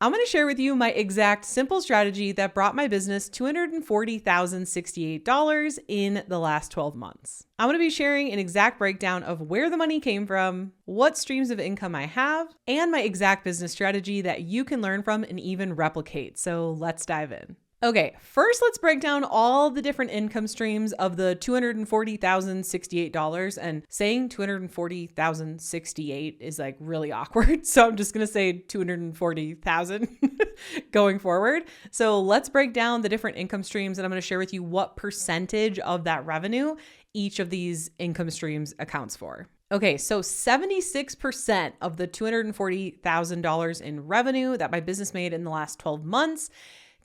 I'm going to share with you my exact simple strategy that brought my business $240,068 in the last 12 months. I'm going to be sharing an exact breakdown of where the money came from, what streams of income I have, and my exact business strategy that you can learn from and even replicate. So let's dive in. Okay, first let's break down all the different income streams of the $240,068. And saying $240,068 is like really awkward. So I'm just going to say 240,000 going forward. So let's break down the different income streams and I'm going to share with you what percentage of that revenue each of these income streams accounts for. Okay, so 76% of the $240,000 in revenue that my business made in the last 12 months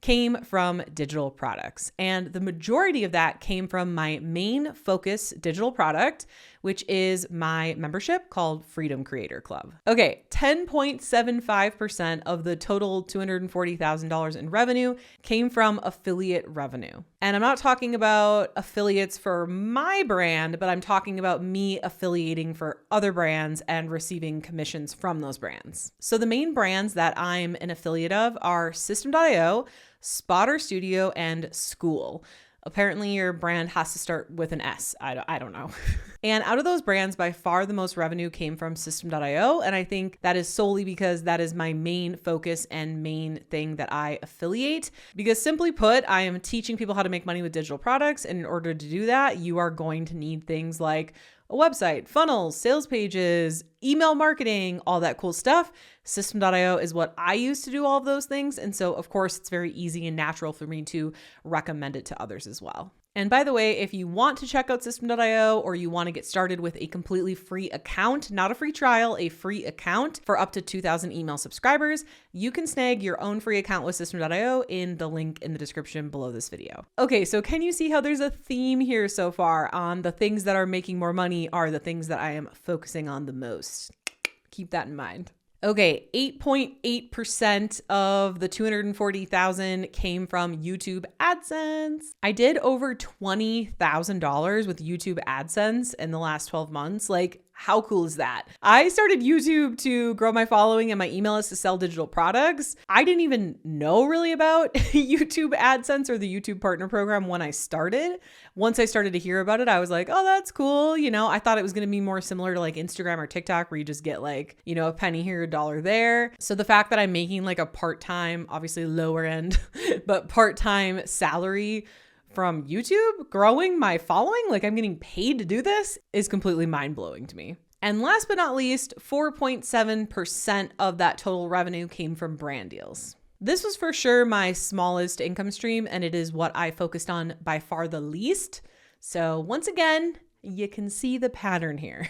came from digital products. And the majority of that came from my main focus digital product, which is my membership called Freedom Creator Club. Okay, 10.75% of the total $240,000 in revenue came from affiliate revenue. And I'm not talking about affiliates for my brand, but I'm talking about me affiliating for other brands and receiving commissions from those brands. So the main brands that I'm an affiliate of are System.io, Spotter Studio, and Skool. Apparently your brand has to start with an S. I don't know. And out of those brands, by far the most revenue came from System.io. And I think that is solely because that is my main focus and main thing that I affiliate. Because simply put, I am teaching people how to make money with digital products. And in order to do that, you are going to need things like a website, funnels, sales pages, email marketing, all that cool stuff. System.io is what I use to do all of those things. And so, of course, it's very easy and natural for me to recommend it to others as well. And by the way, if you want to check out System.io or you want to get started with a completely free account, not a free trial, a free account for up to 2,000 email subscribers, you can snag your own free account with System.io in the link in the description below this video. Okay, so can you see how there's a theme here so far on the things that are making more money are the things that I am focusing on the most? Keep that in mind. Okay, 8.8% of the 240,000 came from YouTube AdSense. I did over $20,000 with YouTube AdSense in the last 12 months. Like, how cool is that? I started YouTube to grow my following and my email list to sell digital products. I didn't even know really about YouTube AdSense or the YouTube Partner Program when I started. Once I started to hear about it, I was like, oh, that's cool. You know, I thought it was going to be more similar to like Instagram or TikTok where you just get like, you know, a penny here, a dollar there. So the fact that I'm making like a part-time, obviously lower end, but part-time salary from YouTube, growing my following, like I'm getting paid to do this, is completely mind-blowing to me. And last but not least, 4.7% of that total revenue came from brand deals. This was for sure my smallest income stream, and it is what I focused on by far the least. So once again, you can see the pattern here.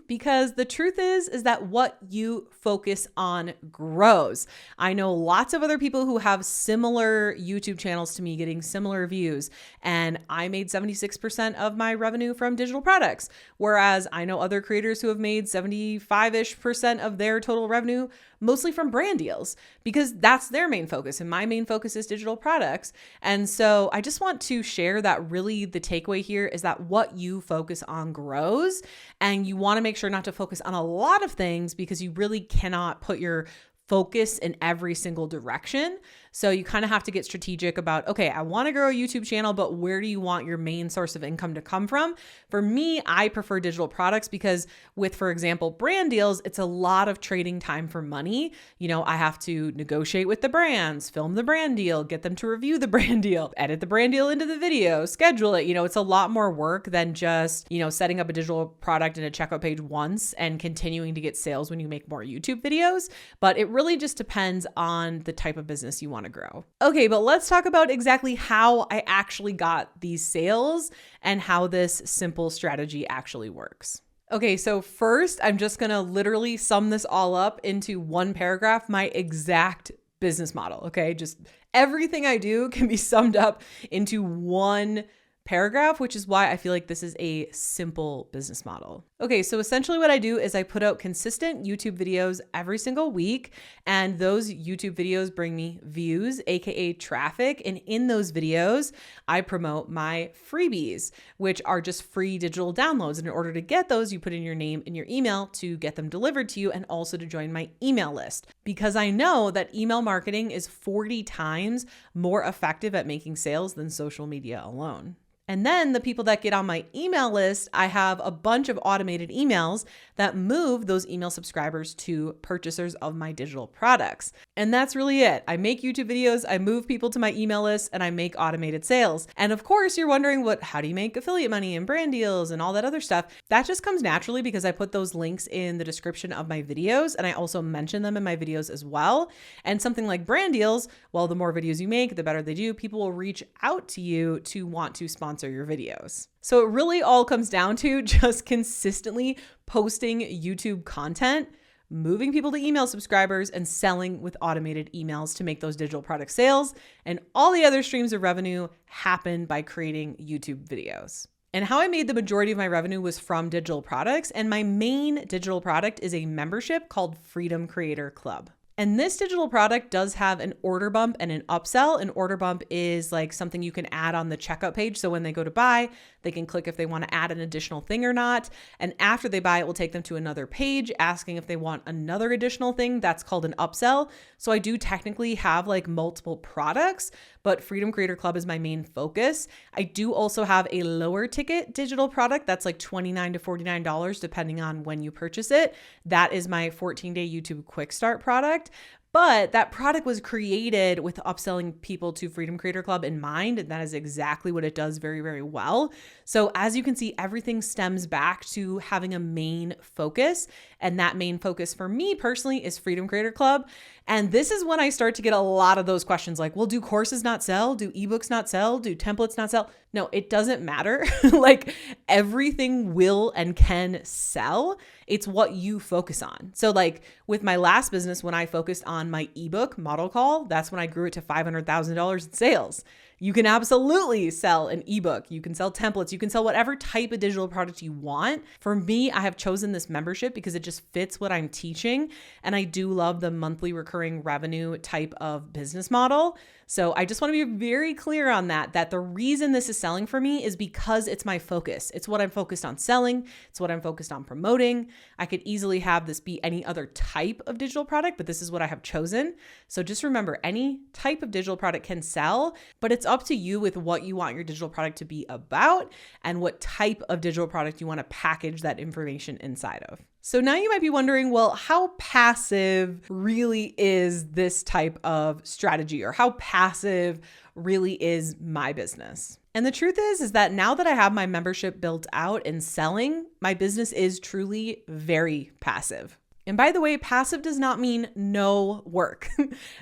Because the truth is that what you focus on grows. I know lots of other people who have similar YouTube channels to me getting similar views, and I made 76% of my revenue from digital products. Whereas I know other creators who have made 75-ish% of their total revenue mostly from brand deals, because that's their main focus. And my main focus is digital products. And so I just want to share that really the takeaway here is that what you focus on grows, and you want to make sure not to focus on a lot of things because you really cannot put your focus in every single direction. So you kind of have to get strategic about, okay, I want to grow a YouTube channel, but where do you want your main source of income to come from? For me, I prefer digital products because with, for example, brand deals, it's a lot of trading time for money. You know, I have to negotiate with the brands, film the brand deal, get them to review the brand deal, edit the brand deal into the video, schedule it. You know, it's a lot more work than just, you know, setting up a digital product and a checkout page once and continuing to get sales when you make more YouTube videos. But it really just depends on the type of business you want to grow. Okay, but let's talk about exactly how I actually got these sales and how this simple strategy actually works. Okay, so first, I'm just gonna literally sum this all up into one paragraph, my exact business model, okay? Just everything I do can be summed up into one paragraph, which is why I feel like this is a simple business model. Okay, so essentially what I do is I put out consistent YouTube videos every single week, and those YouTube videos bring me views, aka traffic, and in those videos, I promote my freebies, which are just free digital downloads. And in order to get those, you put in your name and your email to get them delivered to you and also to join my email list. Because I know that email marketing is 40 times more effective at making sales than social media alone. And then the people that get on my email list, I have a bunch of automated emails that move those email subscribers to purchasers of my digital products. And that's really it. I make YouTube videos, I move people to my email list, and I make automated sales. And of course, you're wondering how do you make affiliate money and brand deals and all that other stuff? That just comes naturally because I put those links in the description of my videos, and I also mention them in my videos as well. And something like brand deals, well, the more videos you make, the better they do. People will reach out to you to want to sponsor your videos. So it really all comes down to just consistently posting YouTube content, moving people to email subscribers, and selling with automated emails to make those digital product sales. And all the other streams of revenue happen by creating YouTube videos. And how I made the majority of my revenue was from digital products. And my main digital product is a membership called Freedom Creator Club. And this digital product does have an order bump and an upsell. An order bump is like something you can add on the checkout page. So when they go to buy, they can click if they want to add an additional thing or not. And after they buy, it will take them to another page asking if they want another additional thing. That's called an upsell. So I do technically have like multiple products, but Freedom Creator Club is my main focus. I do also have a lower ticket digital product that's like $29 to $49 depending on when you purchase it. That is my 14-day YouTube Quick Start product. But that product was created with upselling people to Freedom Creator Club in mind, and that is exactly what it does very, very well. So as you can see, everything stems back to having a main focus, and that main focus for me personally is Freedom Creator Club. And this is when I start to get a lot of those questions like, well, do courses not sell? Do ebooks not sell? Do templates not sell? No, it doesn't matter. Like everything will and can sell. It's what you focus on. So like with my last business, when I focused on my ebook Model Call, that's when I grew it to $500,000 in sales. You can absolutely sell an ebook. You can sell templates. You can sell whatever type of digital product you want. For me, I have chosen this membership because it just fits what I'm teaching. And I do love the monthly recurring revenue type of business model. So I just want to be very clear on that the reason this is selling for me is because it's my focus. It's what I'm focused on selling. It's what I'm focused on promoting. I could easily have this be any other type of digital product, but this is what I have chosen. So just remember, any type of digital product can sell, but it's up to you with what you want your digital product to be about and what type of digital product you want to package that information inside of. So now you might be wondering, well, how passive really is this type of strategy, or how passive really is my business? And the truth is that now that I have my membership built out and selling, my business is truly very passive. And by the way, passive does not mean no work.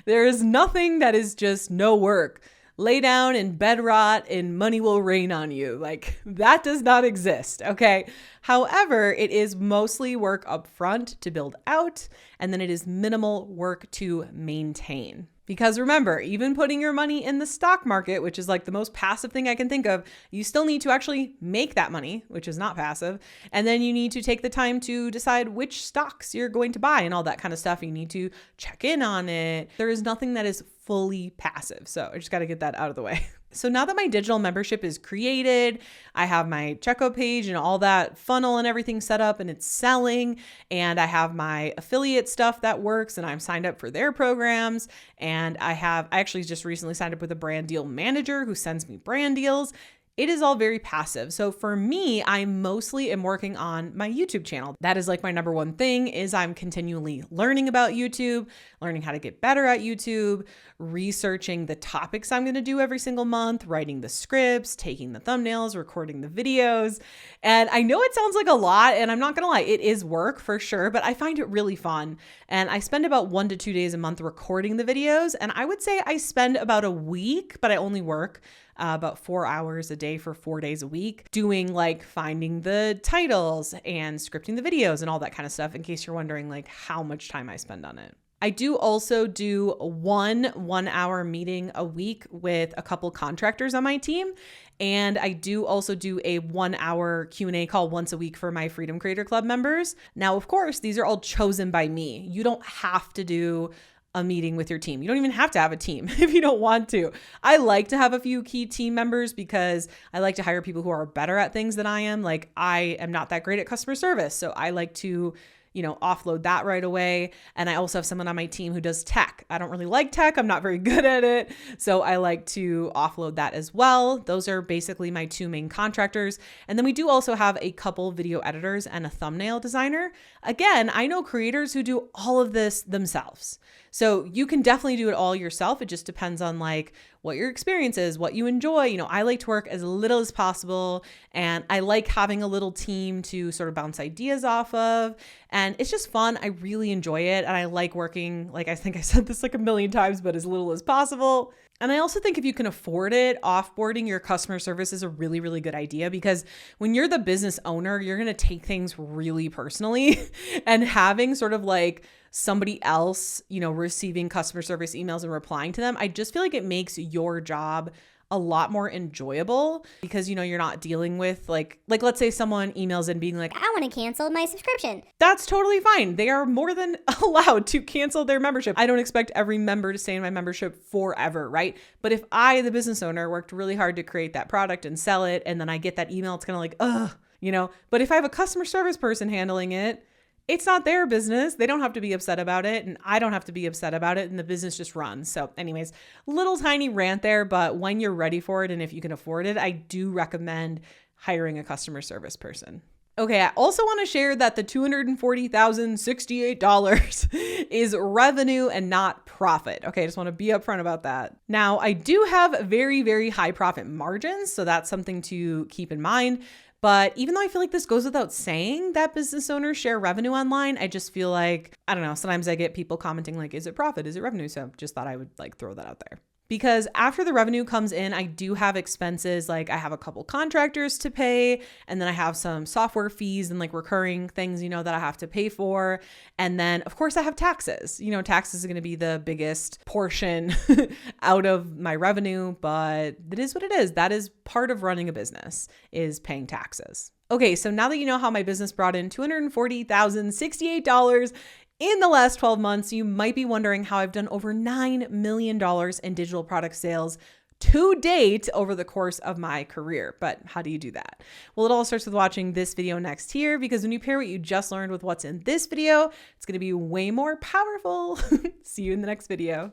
There is nothing that is just no work. Lay down and bed rot and money will rain on you. Like that does not exist. Okay. However, it is mostly work up front to build out, and then it is minimal work to maintain. Because remember, even putting your money in the stock market, which is like the most passive thing I can think of, you still need to actually make that money, which is not passive. And then you need to take the time to decide which stocks you're going to buy and all that kind of stuff. You need to check in on it. There is nothing that is fully passive. So I just got to get that out of the way. So now that my digital membership is created, I have my checkout page and all that funnel and everything set up and it's selling, and I have my affiliate stuff that works and I'm signed up for their programs, and I actually just recently signed up with a brand deal manager who sends me brand deals. It is all very passive. So for me, I mostly am working on my YouTube channel. That is like my number one thing is I'm continually learning about YouTube, learning how to get better at YouTube, researching the topics I'm going to do every single month, writing the scripts, taking the thumbnails, recording the videos. And I know it sounds like a lot, and I'm not going to lie, it is work for sure, but I find it really fun. And I spend about 1 to 2 days a month recording the videos. And I would say I spend about a week, but I only work about 4 hours a day for 4 days a week doing like finding the titles and scripting the videos and all that kind of stuff, in case you're wondering like how much time I spend on it. I do also do 1 1-hour meeting a week with a couple contractors on my team. And I do also do a 1-hour Q&A call once a week for my Freedom Creator Club members. Now, of course, these are all chosen by me. You don't have to do a meeting with your team. You don't even have to have a team if you don't want to. I like to have a few key team members because I like to hire people who are better at things than I am. Like, I am not that great at customer service, so I like to offload that right away. And I also have someone on my team who does tech. I don't really like tech. I'm not very good at it. So I like to offload that as well. Those are basically my two main contractors. And then we do also have a couple video editors and a thumbnail designer. Again, I know creators who do all of this themselves. So you can definitely do it all yourself. It just depends on like what your experience is, what you enjoy. I like to work as little as possible, and I like having a little team to sort of bounce ideas off of. And it's just fun. I really enjoy it. And I like working, like I think I said this like a million times, but as little as possible. And I also think if you can afford it, offboarding your customer service is a really, really good idea, because when you're the business owner, you're going to take things really personally and having sort of like somebody else, receiving customer service emails and replying to them, I just feel like it makes your job a lot more enjoyable because, you're not dealing with like let's say someone emails in being like, I want to cancel my subscription. That's totally fine. They are more than allowed to cancel their membership. I don't expect every member to stay in my membership forever, right? But if I, the business owner, worked really hard to create that product and sell it, and then I get that email, it's kind of like, but if I have a customer service person handling it, it's not their business. They don't have to be upset about it, and I don't have to be upset about it, and the business just runs. So anyways, little tiny rant there, but when you're ready for it and if you can afford it, I do recommend hiring a customer service person. Okay, I also want to share that the $240,068 is revenue and not profit. Okay, I just want to be upfront about that. Now, I do have very, very high profit margins, so that's something to keep in mind. But even though I feel like this goes without saying that business owners share revenue online, I just feel like, I don't know, sometimes I get people commenting like, is it profit? Is it revenue? So just thought I would like throw that out there. Because after the revenue comes in, I do have expenses. Like I have a couple contractors to pay, and then I have some software fees and like recurring things, that I have to pay for. And then of course I have taxes. Taxes are going to be the biggest portion out of my revenue, but it is what it is. That is part of running a business, is paying taxes. Okay, so now that you know how my business brought in $240,068 in the last 12 months, you might be wondering how I've done over $9 million in digital product sales to date over the course of my career. But how do you do that? Well, it all starts with watching this video next here, because when you pair what you just learned with what's in this video, it's going to be way more powerful. See you in the next video.